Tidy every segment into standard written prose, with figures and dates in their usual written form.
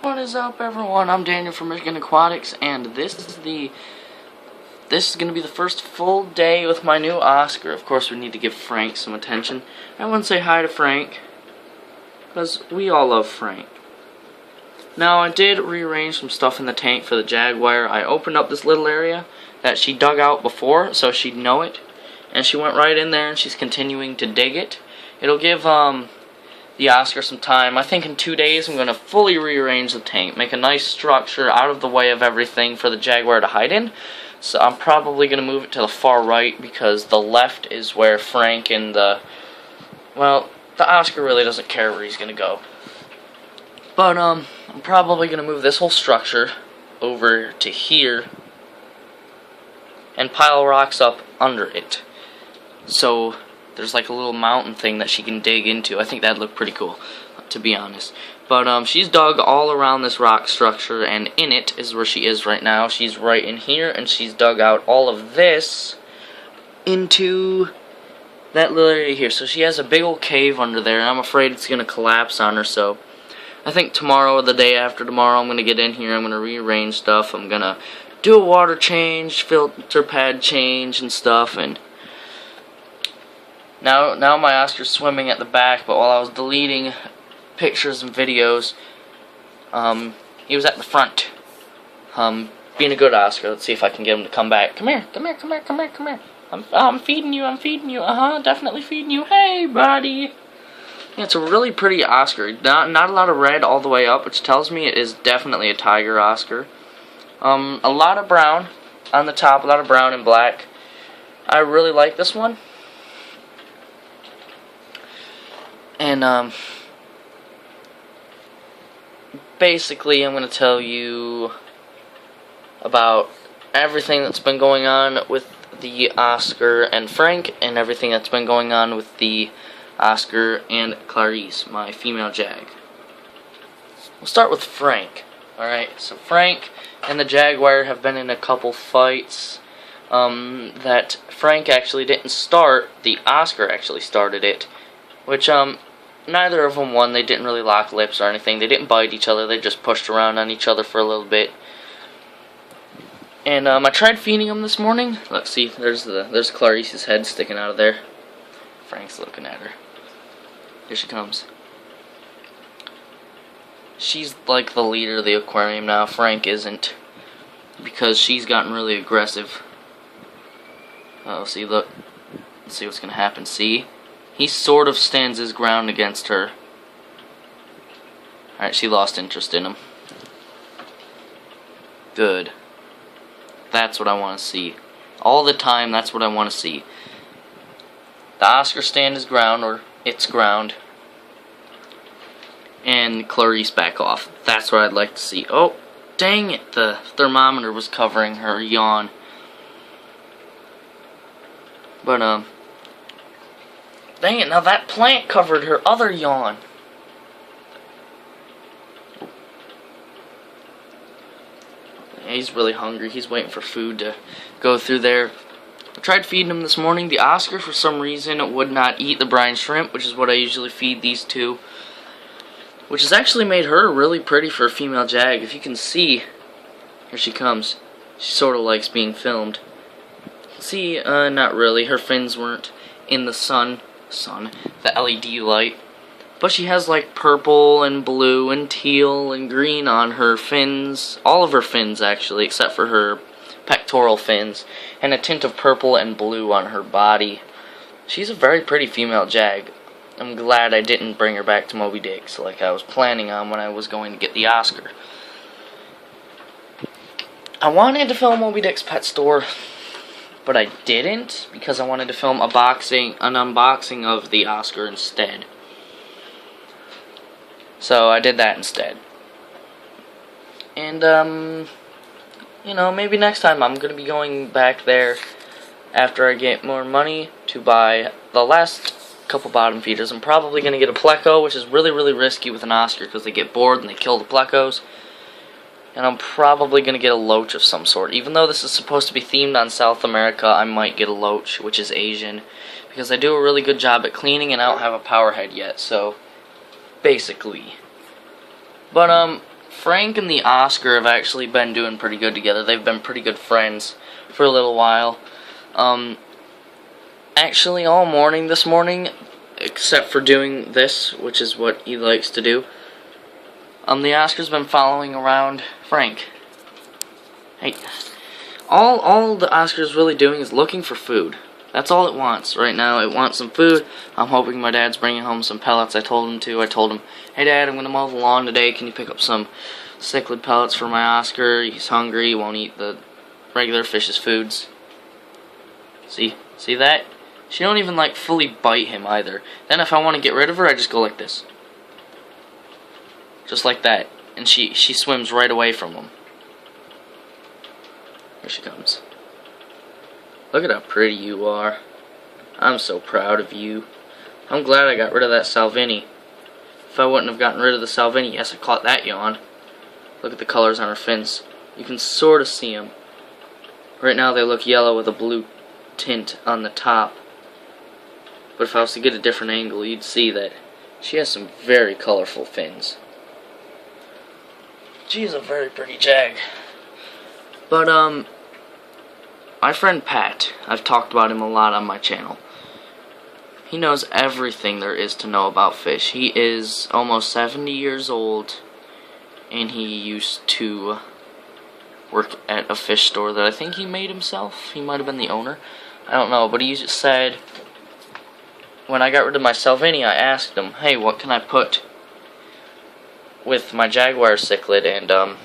What is up, everyone? I'm Daniel from Michigan Aquatics, and this is going to be the first full day with my new Oscar. Of course, we need to give Frank some attention. I want to say hi to Frank, because we all love Frank. Now, I did rearrange some stuff in the tank for the Jaguar. I opened up this little area that she dug out before, so she'd know it. And she went right in there, and she's continuing to dig it. It'll give the Oscar some time. I think in 2 days I'm going to fully rearrange the tank, make a nice structure out of the way of everything for the Jaguar to hide in. So I'm probably going to move it to the far right, because the left is where Frank and the Oscar really doesn't care where he's going to go. But I'm probably going to move this whole structure over to here and pile rocks up under it. So there's like a little mountain thing that she can dig into. I think that'd look pretty cool, to be honest. But she's dug all around this rock structure, and in it is where she is right now. She's right in here, and she's dug out all of this into that little area here. So she has a big old cave under there, and I'm afraid it's going to collapse on her. So I think tomorrow or the day after tomorrow I'm going to get in here, I'm going to rearrange stuff. I'm going to do a water change, filter pad change and stuff, and Now my Oscar's swimming at the back, but while I was deleting pictures and videos, he was at the front, being a good Oscar. Let's see if I can get him to come back. Come here, come here, come here, come here, come here. I'm feeding you, I'm feeding you. Definitely feeding you. Hey, buddy. Yeah, it's a really pretty Oscar. Not a lot of red all the way up, which tells me it is definitely a tiger Oscar. A lot of brown on the top, a lot of brown and black. I really like this one. And, basically, I'm going to tell you about everything that's been going on with the Oscar and Frank, and everything that's been going on with the Oscar and Clarice, my female jag. We'll start with Frank. Alright, so Frank and the Jaguar have been in a couple fights that Frank actually didn't start. The Oscar actually started it. Which, neither of them won. They didn't really lock lips or anything. They didn't bite each other. They just pushed around on each other for a little bit. And, I tried feeding them this morning. Look, see, there's Clarice's head sticking out of there. Frank's looking at her. Here she comes. She's like the leader of the aquarium now. Frank isn't, because she's gotten really aggressive. Oh, see, look. Let's see what's going to happen. See? He sort of stands his ground against her. Alright, she lost interest in him. Good. That's what I want to see. All the time, that's what I want to see. The Oscar stand his ground, or its ground. And Clarice back off. That's what I'd like to see. Oh, dang it. The thermometer was covering her yawn. But, dang it, now that plant covered her other yawn. He's really hungry. He's waiting for food to go through there. I tried feeding him this morning. The Oscar, for some reason, would not eat the brine shrimp, which is what I usually feed these two. Which has actually made her really pretty for a female jag. If you can see, here she comes. She sort of likes being filmed. See, not really. Her fins weren't in the the LED light, but she has like purple and blue and teal and green on her fins, all of her fins actually, except for her pectoral fins, and a tint of purple and blue on her body. She's a very pretty female jag. I'm glad I didn't bring her back to Moby Dick's like I was planning on when I was going to get the Oscar. I wanted to film Moby Dick's pet store, but I didn't, because I wanted to film an unboxing of the Oscar instead. So I did that instead. And, you know, maybe next time I'm going to be going back there after I get more money to buy the last couple bottom feeders. I'm probably going to get a pleco, which is really, really risky with an Oscar, because they get bored and they kill the plecos. And I'm probably going to get a loach of some sort. Even though this is supposed to be themed on South America, I might get a loach, which is Asian, because I do a really good job at cleaning, and I don't have a power head yet, so basically. But, Frank and the Oscar have actually been doing pretty good together. They've been pretty good friends for a little while. Actually, all morning this morning, except for doing this, which is what he likes to do, the Oscar's been following around Frank. Hey, all the Oscar's really doing is looking for food. That's all it wants right now. It wants some food. I'm hoping my dad's bringing home some pellets. I told him to. I told him, hey Dad, I'm going to mow the lawn today. Can you pick up some cichlid pellets for my Oscar? He's hungry. He won't eat the regular fish's foods. See that? She don't even like fully bite him either. Then if I want to get rid of her, I just go like this. Just like that. And she swims right away from him. Here she comes. Look at how pretty you are. I'm so proud of you. I'm glad I got rid of that Salvini. If I wouldn't have gotten rid of the Salvini, yes, I caught that yawn. Look at the colors on her fins. You can sort of see them. Right now they look yellow with a blue tint on the top. But if I was to get a different angle, you'd see that she has some very colorful fins. She's a very pretty jag. But, my friend Pat, I've talked about him a lot on my channel. He knows everything there is to know about fish. He is almost 70 years old, and he used to work at a fish store that I think he made himself. He might have been the owner. I don't know, but he said, when I got rid of my Salvini, I asked him, hey, what can I put with my jaguar cichlid and a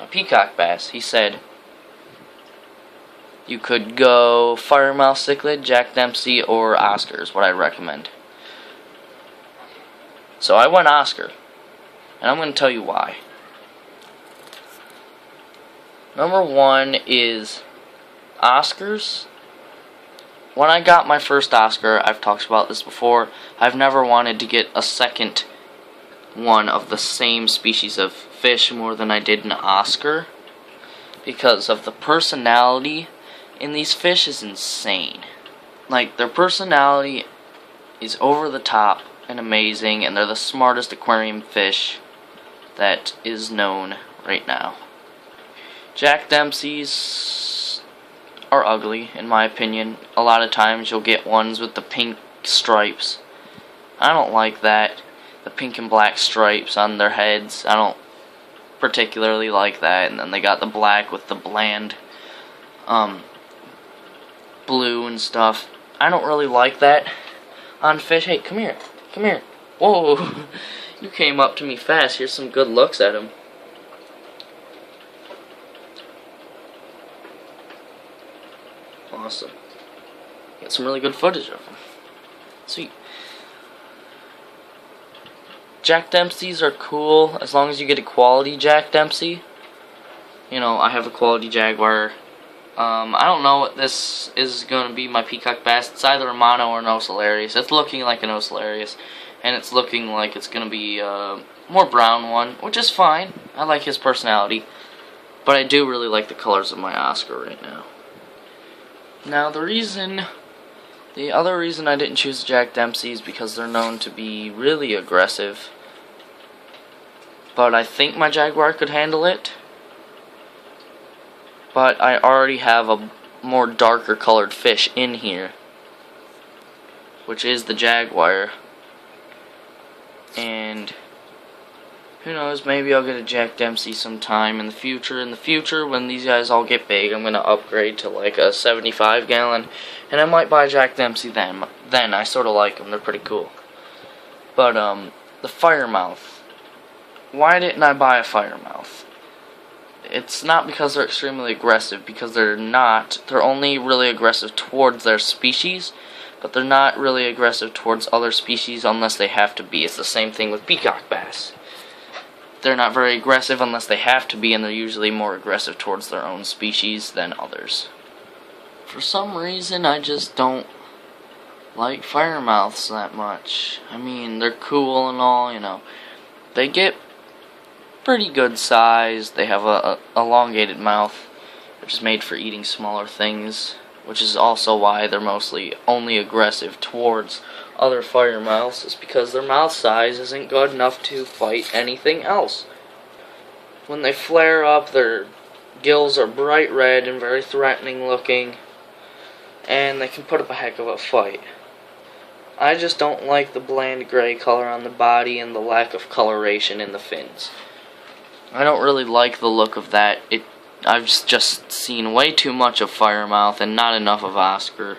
peacock bass? He said, you could go Firemouth cichlid, Jack Dempsey, or Oscar is what I recommend. So I went Oscar, and I'm going to tell you why. Number one is Oscars. When I got my first Oscar, I've talked about this before, I've never wanted to get a second one of the same species of fish more than I did an Oscar, because of the personality in these fish is insane. Like, their personality is over the top and amazing, and they're the smartest aquarium fish that is known right now. Jack Dempsey's are ugly, in my opinion. A lot of times you'll get ones with the pink stripes. I don't like that. The pink and black stripes on their heads. I don't particularly like that. And then they got the black with the bland blue and stuff. I don't really like that on fish. Hey, come here. Come here. Whoa. You came up to me fast. Here's some good looks at him. Awesome. Got some really good footage of him. Sweet. Jack Dempsey's are cool as long as you get a quality Jack Dempsey. You know, I have a quality jaguar. I don't know what this is going to be, my peacock bass. It's either a mono or an Ocellarius. It's looking like an Ocellarius, and it's looking like it's going to be a more brown one, which is fine. I like his personality, but I do really like the colors of my Oscar right now. Now, the other reason I didn't choose Jack Dempsey is because they're known to be really aggressive, but I think my jaguar could handle it. But I already have a more darker colored fish in here, which is the jaguar. And who knows, maybe I'll get a Jack Dempsey sometime in the future. In the future, when these guys all get big, I'm going to upgrade to like a 75 gallon. And I might buy a Jack Dempsey then. I sort of like them. They're pretty cool. But, the Firemouth. Why didn't I buy a Firemouth? It's not because they're extremely aggressive, because they're not. They're only really aggressive towards their species, but they're not really aggressive towards other species unless they have to be. It's the same thing with peacock bass. They're not very aggressive unless they have to be, and they're usually more aggressive towards their own species than others. For some reason, I just don't like Firemouths that much. I mean, they're cool and all, you know. They get pretty good size. They have a elongated mouth, which is made for eating smaller things, which is also why they're mostly only aggressive towards other Firemouths, is because their mouth size isn't good enough to fight anything else. When they flare up, their gills are bright red and very threatening looking, and they can put up a heck of a fight. I just don't like the bland gray color on the body and the lack of coloration in the fins. I don't really like the look of that. I've just seen way too much of Firemouth and not enough of Oscar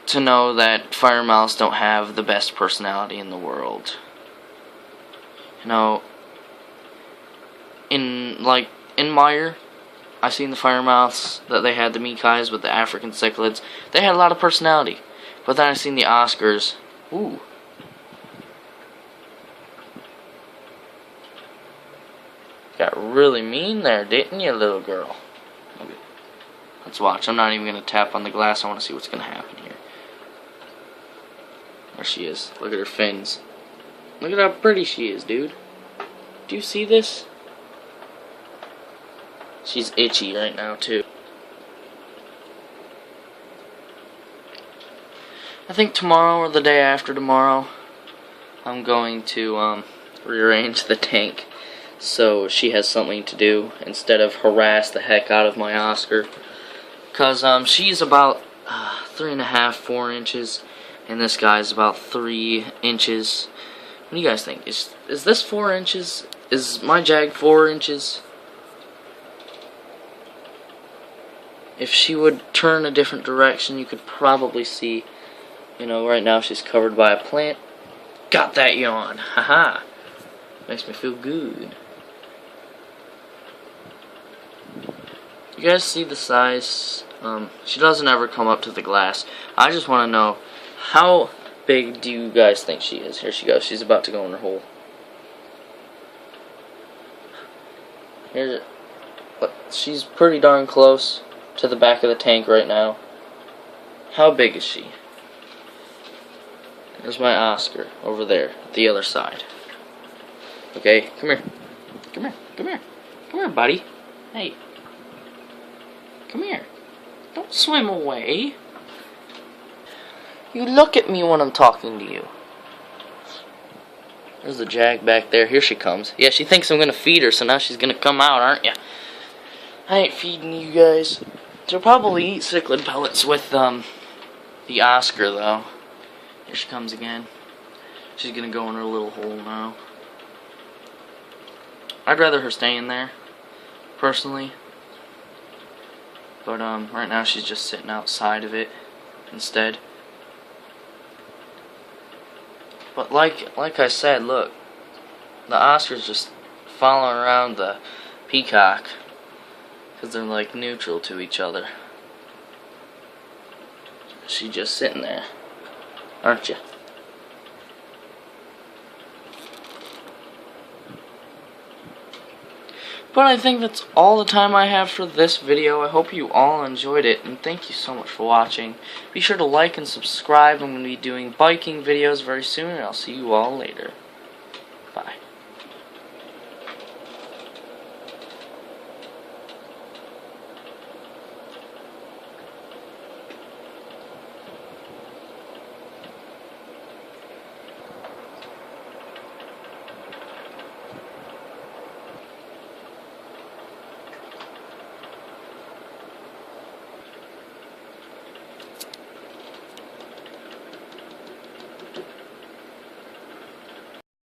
to know that Firemouths don't have the best personality in the world. You know, in Meyer, I've seen the Firemouths that they had, the Mikais with the African cichlids. They had a lot of personality. But then I've seen the Oscars. Ooh. Got really mean there, didn't you, little girl? Okay. Let's watch. I'm not even going to tap on the glass. I want to see what's going to happen here. There she is. Look at her fins. Look at how pretty she is, dude. Do you see this? She's itchy right now, too. I think tomorrow or the day after tomorrow, I'm going to rearrange the tank so she has something to do instead of harass the heck out of my Oscar. Because she's about 3.5, 4 inches, and this guy's about 3 inches. What do you guys think? Is this 4 inches? Is my Jag 4 inches? If she would turn a different direction, you could probably see. You know, right now she's covered by a plant. Got that yawn. Haha. Makes me feel good. You guys see the size? She doesn't ever come up to the glass. I just want to know, how big do you guys think she is? Here she goes. She's about to go in her hole. Here's it. She's pretty darn close to the back of the tank right now. How big is she? There's my Oscar over there, the other side. Okay, come here. Come here, come here. Come here, buddy. Hey. Come here. Don't swim away. You look at me when I'm talking to you. There's the Jag back there. Here she comes. Yeah, she thinks I'm going to feed her, so now she's going to come out, aren't you? I ain't feeding you guys. She'll probably eat cichlid pellets with the Oscar, though. Here she comes again. She's gonna go in her little hole now. I'd rather her stay in there, personally. But right now she's just sitting outside of it instead. But like I said, look, the Oscar's just following around the peacock because they're like neutral to each other. She's just sitting there. Aren't you? But I think that's all the time I have for this video. I hope you all enjoyed it, and thank you so much for watching. Be sure to like and subscribe. I'm going to be doing biking videos very soon, and I'll see you all later.